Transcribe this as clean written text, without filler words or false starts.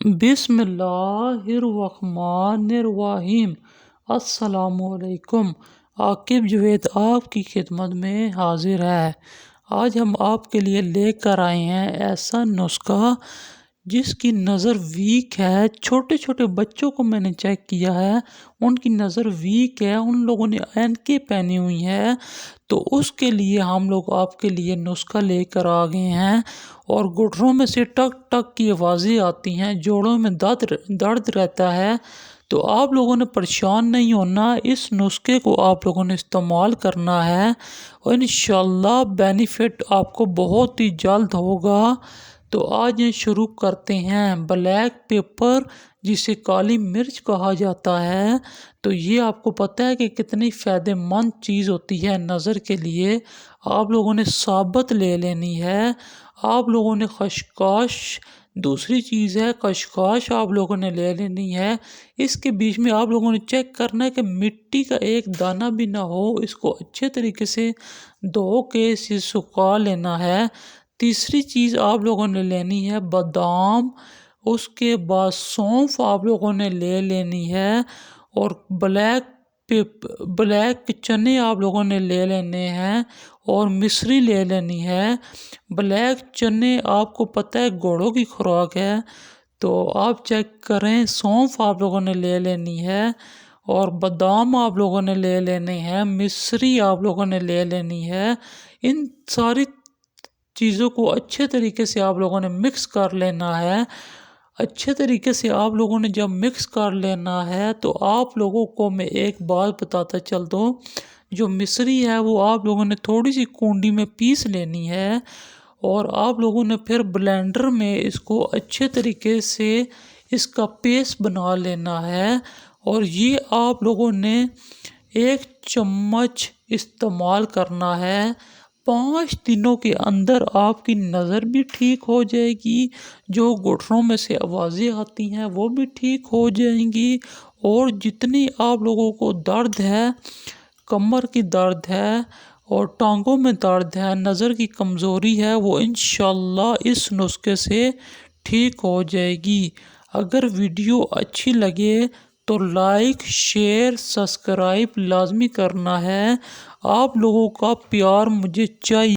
بسم اللہ الرحمن الرحیم۔ السلام علیکم۔ عاقب جوید آپ کی خدمت میں حاضر ہے۔ آج ہم آپ کے لیے لے کر آئے ہیں ایسا نسخہ جس کی نظر ویک ہے۔ چھوٹے چھوٹے بچوں کو میں نے چیک کیا ہے، ان کی نظر ویک ہے، ان لوگوں نے اینکیں پہنی ہوئی ہیں، تو اس کے لیے ہم لوگ آپ کے لیے نسخہ لے کر آ گئے ہیں۔ اور گھٹنوں میں سے ٹک ٹک کی آوازیں آتی ہیں، جوڑوں میں درد رہتا ہے، تو آپ لوگوں نے پریشان نہیں ہونا۔ اس نسخے کو آپ لوگوں نے استعمال کرنا ہے اور انشاءاللہ بینیفٹ آپ کو بہت ہی جلد ہوگا۔ تو آج شروع کرتے ہیں۔ بلیک پیپر جسے کالی مرچ کہا جاتا ہے، تو یہ آپ کو پتہ ہے کہ کتنی فائدہ مند چیز ہوتی ہے نظر کے لیے۔ آپ لوگوں نے ثابت لے لینی ہے۔ آپ لوگوں نے خشخاش، دوسری چیز ہے خشخاش، آپ لوگوں نے لے لینی ہے۔ اس کے بیچ میں آپ لوگوں نے چیک کرنا ہے کہ مٹی کا ایک دانہ بھی نہ ہو۔ اس کو اچھے طریقے سے دھو کے اسے سکھا لینا ہے۔ تیسری چیز آپ لوگوں نے لینی ہے بادام، اس کے بعد سونف آپ لوگوں نے لے لینی ہے، اور بلیک چنے آپ لوگوں نے لے لینے ہیں، اور مصری لے لینی ہے۔ بلیک چنے آپ کو پتہ ہے گھوڑوں کی خوراک ہے، تو آپ چیک کریں۔ سونف آپ لوگوں نے لے لینی ہے، اور بادام آپ لوگوں نے لے لینے ہیں، مصری آپ لوگوں نے لے لینی ہے۔ ان ساری چیزوں کو اچھے طریقے سے آپ لوگوں نے مکس کر لینا ہے۔ اچھے طریقے سے آپ لوگوں نے جب مکس کر لینا ہے تو آپ لوگوں کو میں ایک بات بتاتا چل دوں، جو مصری ہے وہ آپ لوگوں نے تھوڑی سی کونڈی میں پیس لینی ہے، اور آپ لوگوں نے پھر بلینڈر میں اس کو اچھے طریقے سے اس کا پیسٹ بنا لینا ہے۔ اور یہ آپ لوگوں نے 1 چمچ استعمال کرنا ہے۔ 5 دنوں کے اندر آپ کی نظر بھی ٹھیک ہو جائے گی، جو گھٹنوں میں سے آوازیں آتی ہیں وہ بھی ٹھیک ہو جائیں گی، اور جتنی آپ لوگوں کو درد ہے، کمر کی درد ہے اور ٹانگوں میں درد ہے، نظر کی کمزوری ہے، وہ انشاءاللہ اس نسخے سے ٹھیک ہو جائے گی۔ اگر ویڈیو اچھی لگے تو لائک، شیئر، سبسکرائب لازمی کرنا ہے۔ آپ لوگوں کا پیار مجھے چاہیے۔